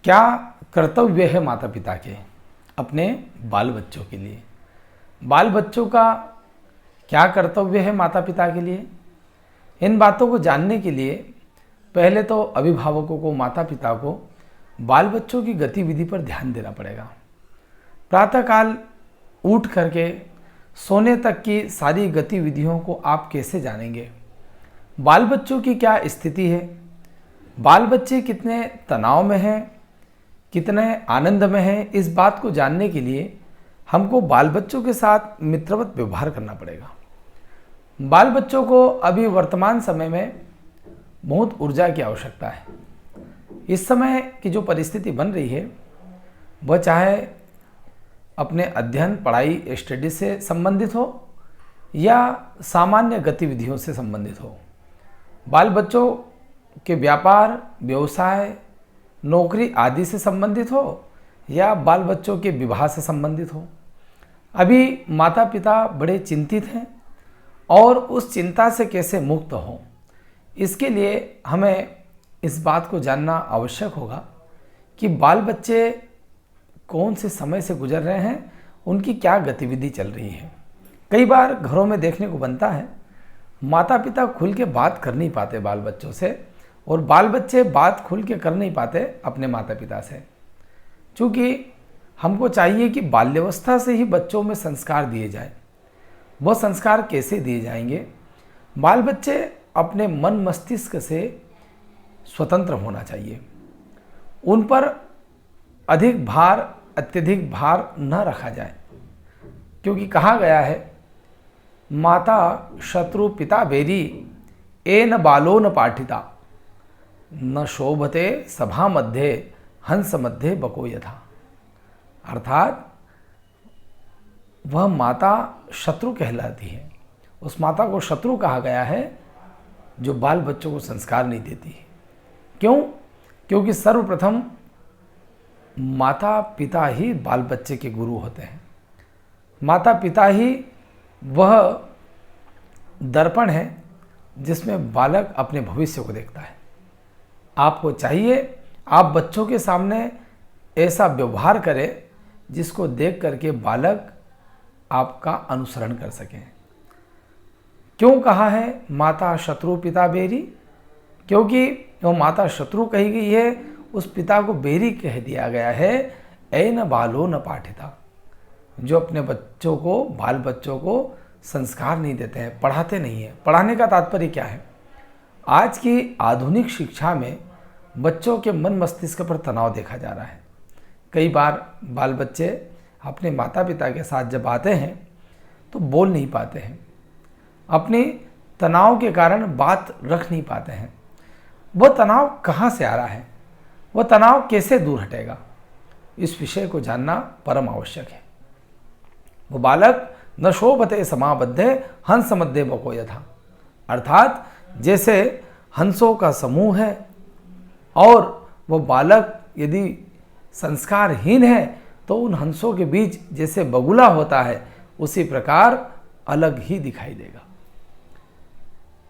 क्या कर्तव्य है माता पिता के अपने बाल बच्चों के लिए? बाल बच्चों का क्या कर्तव्य है माता पिता के लिए? इन बातों को जानने के लिए पहले तो अभिभावकों को, माता पिता को बाल बच्चों की गतिविधि पर ध्यान देना पड़ेगा। प्रातःकाल उठ करके सोने तक की सारी गतिविधियों को आप कैसे जानेंगे? बाल बच्चों की क्या स्थिति है? बाल बच्चे कितने तनाव में हैं, कितने आनंद में हैं, इस बात को जानने के लिए हमको बाल बच्चों के साथ मित्रवत व्यवहार करना पड़ेगा। बाल बच्चों को अभी वर्तमान समय में बहुत ऊर्जा की आवश्यकता है। इस समय की जो परिस्थिति बन रही है वह चाहे अपने अध्ययन, पढ़ाई, स्टडी से संबंधित हो या सामान्य गतिविधियों से संबंधित हो, बाल बच्चों के व्यापार, व्यवसाय, नौकरी आदि से संबंधित हो या बाल बच्चों के विवाह से संबंधित हो, अभी माता पिता बड़े चिंतित हैं और उस चिंता से कैसे मुक्त हों, इसके लिए हमें इस बात को जानना आवश्यक होगा कि बाल बच्चे कौन से समय से गुजर रहे हैं, उनकी क्या गतिविधि चल रही है। कई बार घरों में देखने को बनता है माता पिता खुल के बात कर नहीं पाते बाल बच्चों से, और बाल बच्चे बात खुल के कर नहीं पाते अपने माता पिता से। क्योंकि हमको चाहिए कि बाल्यावस्था से ही बच्चों में संस्कार दिए जाए। वह संस्कार कैसे दिए जाएंगे? बाल बच्चे अपने मन मस्तिष्क से स्वतंत्र होना चाहिए। उन पर अत्यधिक भार न रखा जाए, क्योंकि कहा गया है माता शत्रु पिता बेरी एन बालो न पाठिता न शोभते सभा मध्य हंस मध्य बको यथा। अर्थात वह माता शत्रु कहलाती है। उस माता को शत्रु कहा गया है जो बाल बच्चों को संस्कार नहीं देती है। क्यों? क्योंकि सर्वप्रथम माता पिता ही बाल बच्चे के गुरु होते हैं। माता पिता ही वह दर्पण है जिसमें बालक अपने भविष्य को देखता है। आपको चाहिए आप बच्चों के सामने ऐसा व्यवहार करें जिसको देख करके बालक आपका अनुसरण कर सकें। क्यों कहा है माता शत्रु पिता बेरी? क्योंकि वो माता शत्रु कही गई है, उस पिता को बेरी कह दिया गया है। ऐन बालो न पाठिता, जो अपने बच्चों को, बाल बच्चों को संस्कार नहीं देते हैं, पढ़ाते नहीं हैं। पढ़ाने का तात्पर्य क्या है? आज की आधुनिक शिक्षा में बच्चों के मन मस्तिष्क पर तनाव देखा जा रहा है। कई बार बाल बच्चे अपने माता पिता के साथ जब आते हैं तो बोल नहीं पाते हैं, अपने तनाव के कारण बात रख नहीं पाते हैं। वह तनाव कहाँ से आ रहा है? वह तनाव कैसे दूर हटेगा? इस विषय को जानना परम आवश्यक है। वो बालक न शोभते समाबद्धे हंस मध्य बको यथा। अर्थात जैसे हंसों का समूह है और वह बालक यदि संस्कारहीन है तो उन हंसों के बीच जैसे बगुला होता है, उसी प्रकार अलग ही दिखाई देगा।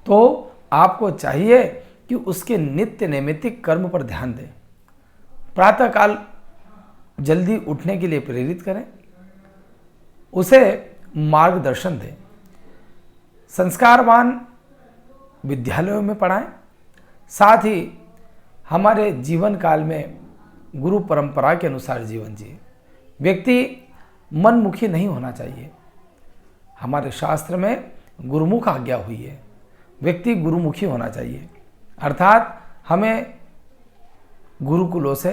तो आपको चाहिए कि उसके नित्य नैमित्तिक कर्म पर ध्यान दें। प्रातःकाल जल्दी उठने के लिए प्रेरित करें, उसे मार्गदर्शन दें, संस्कारवान विद्यालयों में पढ़ाएं। साथ ही हमारे जीवन काल में गुरु परंपरा के अनुसार जीवन जिए। व्यक्ति मनमुखी नहीं होना चाहिए। हमारे शास्त्र में गुरुमुख आज्ञा हुई है, व्यक्ति गुरुमुखी होना चाहिए। अर्थात हमें गुरुकुलों से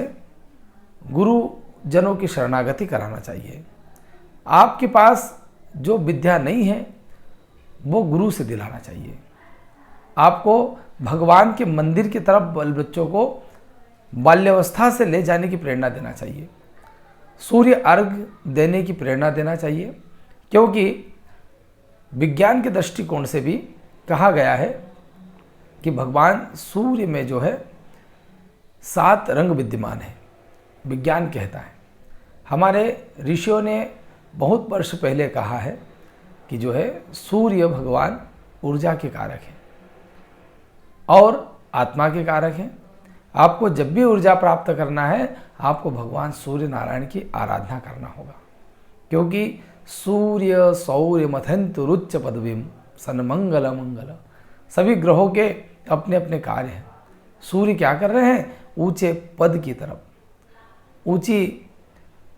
गुरुजनों की शरणागति कराना चाहिए। आपके पास जो विद्या नहीं है वो गुरु से दिलाना चाहिए। आपको भगवान के मंदिर की तरफ बाल बच्चों को बाल्यावस्था से ले जाने की प्रेरणा देना चाहिए। सूर्य अर्घ देने की प्रेरणा देना चाहिए, क्योंकि विज्ञान के दृष्टिकोण से भी कहा गया है कि भगवान सूर्य में जो है 7 रंग विद्यमान है। विज्ञान कहता है। हमारे ऋषियों ने बहुत वर्ष पहले कहा है कि जो है सूर्य भगवान ऊर्जा के कारक हैं और आत्मा के कारक हैं। आपको जब भी ऊर्जा प्राप्त करना है, आपको भगवान सूर्य नारायण की आराधना करना होगा, क्योंकि सूर्य सौर्य मथंतु रुच्च पदवीम सन्मंगल मंगल। सभी ग्रहों के अपने अपने कार्य हैं। सूर्य क्या कर रहे हैं? ऊंचे पद की तरफ, ऊंची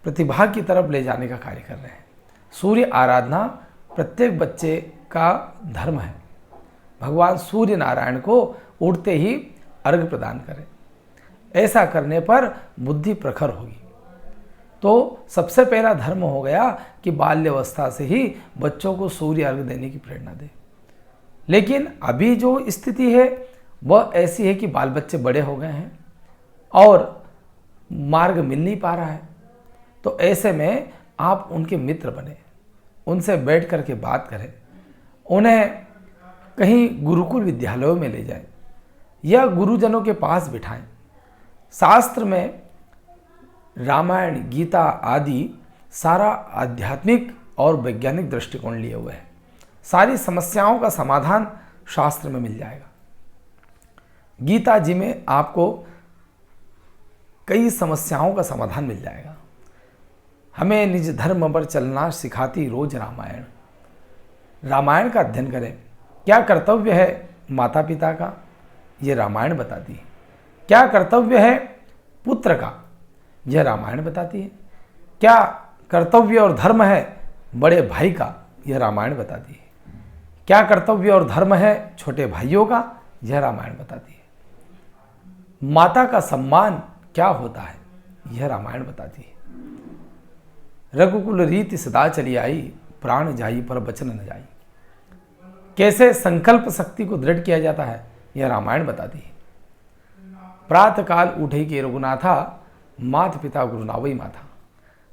प्रतिभा की तरफ ले जाने का कार्य कर रहे हैं। सूर्य आराधना प्रत्येक बच्चे का धर्म है। भगवान सूर्य नारायण को उठते ही अर्घ्य प्रदान करें। ऐसा करने पर बुद्धि प्रखर होगी। तो सबसे पहला धर्म हो गया कि बाल्यावस्था से ही बच्चों को सूर्य अर्घ्य देने की प्रेरणा दें। लेकिन अभी जो स्थिति है वह ऐसी है कि बाल बच्चे बड़े हो गए हैं और मार्ग मिल नहीं पा रहा है। तो ऐसे में आप उनके मित्र बने, उनसे बैठ कर के बात करें, उन्हें कहीं गुरुकुल विद्यालयों में ले जाएं या गुरुजनों के पास बिठाएं। शास्त्र में रामायण, गीता आदि सारा आध्यात्मिक और वैज्ञानिक दृष्टिकोण लिए हुए है। सारी समस्याओं का समाधान शास्त्र में मिल जाएगा। गीता जी में आपको कई समस्याओं का समाधान मिल जाएगा। हमें निज धर्म पर चलना सिखाती रोज रामायण। रामायण का अध्ययन करें। क्या कर्तव्य है माता पिता का, यह रामायण बताती है। क्या कर्तव्य है पुत्र का, यह रामायण बताती है। क्या कर्तव्य और धर्म है बड़े भाई का, यह रामायण बताती है। क्या कर्तव्य और धर्म है छोटे भाइयों का, यह रामायण बताती है। माता का सम्मान क्या होता है, यह रामायण बताती है। रघुकुल रीति सदा चली आई, प्राण जाई पर बचन न जाई। कैसे संकल्प शक्ति को दृढ़ किया जाता है, यह रामायण बताती है। प्रातःकाल उठे के रघुनाथा, माता पिता गुरु नावई माथा।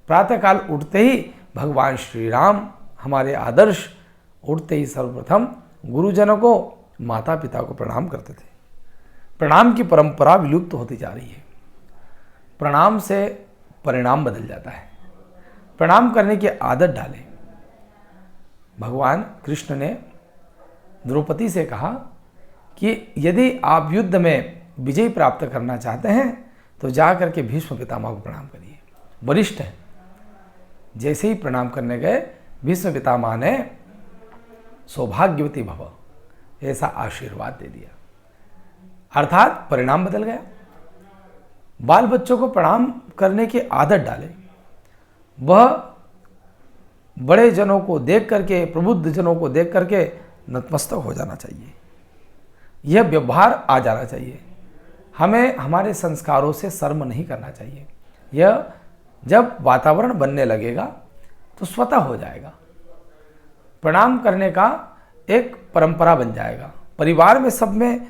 प्रातःकाल उठते ही भगवान श्री राम हमारे आदर्श उठते ही सर्वप्रथम गुरुजनों को, माता पिता को प्रणाम करते थे। प्रणाम की परंपरा विलुप्त होती जा रही है। प्रणाम से परिणाम बदल जाता है। प्रणाम करने की आदत डालें। भगवान कृष्ण ने द्रौपदी से कहा कि यदि आप युद्ध में विजय प्राप्त करना चाहते हैं तो जाकर के भीष्म पितामह को प्रणाम करिए, वरिष्ठ हैं। जैसे ही प्रणाम करने गए, भीष्म पितामह ने सौभाग्यवती भव ऐसा आशीर्वाद दे दिया, अर्थात परिणाम बदल गया। बाल बच्चों को प्रणाम करने की आदत डालें। वह बड़े जनों को देख करके, प्रबुद्ध जनों को देख करके नतमस्तक हो जाना चाहिए। यह व्यवहार आ जाना चाहिए। हमें हमारे संस्कारों से शर्म नहीं करना चाहिए। यह जब वातावरण बनने लगेगा तो स्वतः हो जाएगा। प्रणाम करने का एक परंपरा बन जाएगा। परिवार में सब में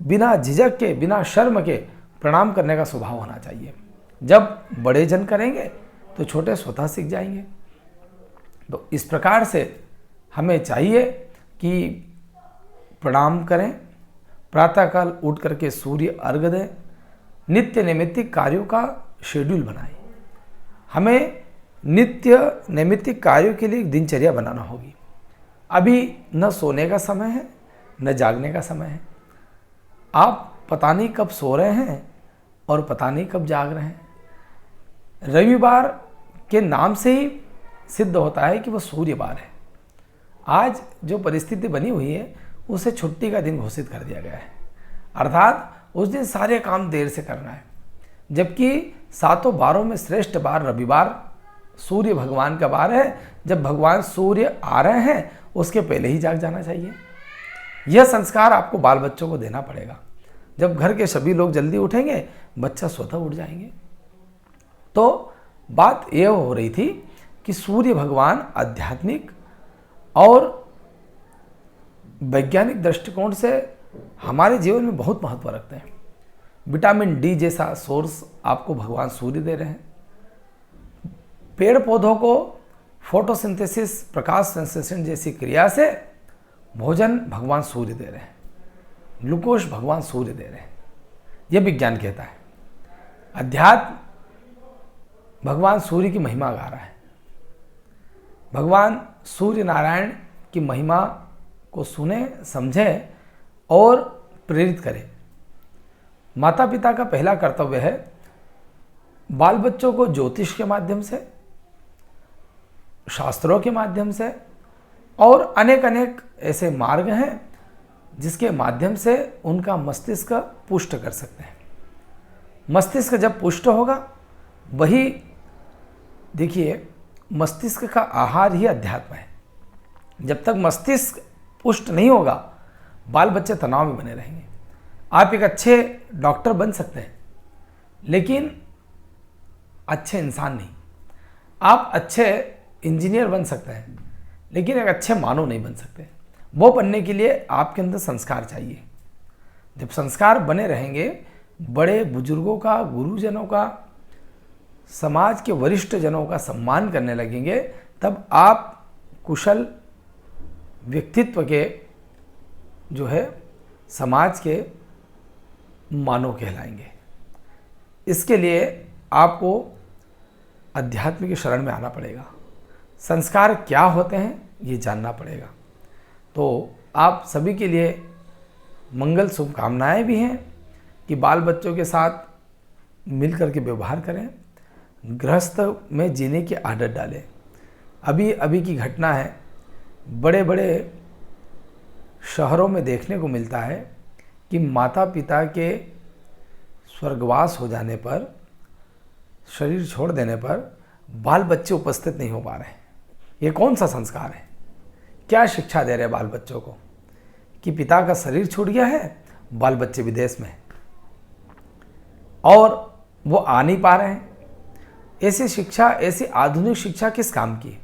बिना झिझक के, बिना शर्म के प्रणाम करने का स्वभाव होना चाहिए। जब बड़े जन करेंगे तो छोटे स्वतः सीख जाएंगे। तो इस प्रकार से हमें चाहिए कि प्रणाम करें, प्रातःकाल उठ करके सूर्य अर्घ्य दें, नित्य नैमित्तिक कार्यों का शेड्यूल बनाएं। हमें नित्य नैमित्तिक कार्यों के लिए एक दिनचर्या बनाना होगी। अभी न सोने का समय है न जागने का समय है। आप पता नहीं कब सो रहे हैं और पता नहीं कब जाग रहे हैं। रविवार के नाम से ही सिद्ध होता है कि वह सूर्यवार है। आज जो परिस्थिति बनी हुई है उसे छुट्टी का दिन घोषित कर दिया गया है, अर्थात उस दिन सारे काम देर से करना है। जबकि सातों बारों में श्रेष्ठ बार रविवार सूर्य भगवान का बार है। जब भगवान सूर्य आ रहे हैं उसके पहले ही जाग जाना चाहिए। यह संस्कार आपको बाल बच्चों को देना पड़ेगा। जब घर के सभी लोग जल्दी उठेंगे, बच्चा स्वतः उठ जाएंगे। तो बात यह हो रही थी कि सूर्य भगवान आध्यात्मिक और वैज्ञानिक दृष्टिकोण से हमारे जीवन में बहुत महत्व रखते हैं। विटामिन डी जैसा सोर्स आपको भगवान सूर्य दे रहे हैं। पेड़ पौधों को फोटोसिंथेसिस, प्रकाश संश्लेषण जैसी क्रिया से भोजन भगवान सूर्य दे रहे हैं। ग्लूकोज भगवान सूर्य दे रहे हैं। यह विज्ञान कहता है। अध्यात्म भगवान सूर्य की महिमा गा रहा है। भगवान सूर्य नारायण की महिमा को सुने, समझे और प्रेरित करें। माता पिता का पहला कर्तव्य है बाल बच्चों को ज्योतिष के माध्यम से, शास्त्रों के माध्यम से और अनेक अनेक ऐसे मार्ग हैं जिसके माध्यम से उनका मस्तिष्क पुष्ट कर सकते हैं। मस्तिष्क जब पुष्ट होगा, वही देखिए मस्तिष्क का आहार ही अध्यात्म है। जब तक मस्तिष्क पुष्ट नहीं होगा, बाल बच्चे तनाव में बने रहेंगे। आप एक अच्छे डॉक्टर बन सकते हैं, लेकिन अच्छे इंसान नहीं। आप अच्छे इंजीनियर बन सकते हैं, लेकिन एक अच्छे मानव नहीं बन सकते। वो बनने के लिए आपके अंदर संस्कार चाहिए। जब संस्कार बने रहेंगे, बड़े बुजुर्गों का, गुरुजनों का, समाज के वरिष्ठ जनों का सम्मान करने लगेंगे, तब आप कुशल व्यक्तित्व के जो है समाज के मानव कहलाएंगे। इसके लिए आपको अध्यात्म की शरण में आना पड़ेगा। संस्कार क्या होते हैं ये जानना पड़ेगा। तो आप सभी के लिए मंगल शुभकामनाएं भी हैं कि बाल बच्चों के साथ मिल करके व्यवहार करें, गृहस्थ में जीने की आदत डालें। अभी की घटना है, बड़े बड़े शहरों में देखने को मिलता है कि माता पिता के स्वर्गवास हो जाने पर, शरीर छोड़ देने पर बाल बच्चे उपस्थित नहीं हो पा रहे हैं। ये कौन सा संस्कार है? क्या शिक्षा दे रहे हैं बाल बच्चों को कि पिता का शरीर छूट गया है, बाल बच्चे विदेश में हैं और वो आ नहीं पा रहे हैं। ऐसी शिक्षा, ऐसी आधुनिक शिक्षा किस काम की?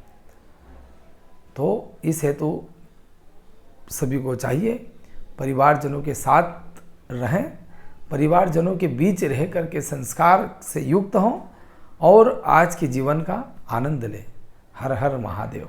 तो इस हेतु सभी को चाहिए परिवारजनों के साथ रहें, परिवारजनों के बीच रह करके संस्कार से युक्त हों और आज के जीवन का आनंद लें। हर हर महादेव।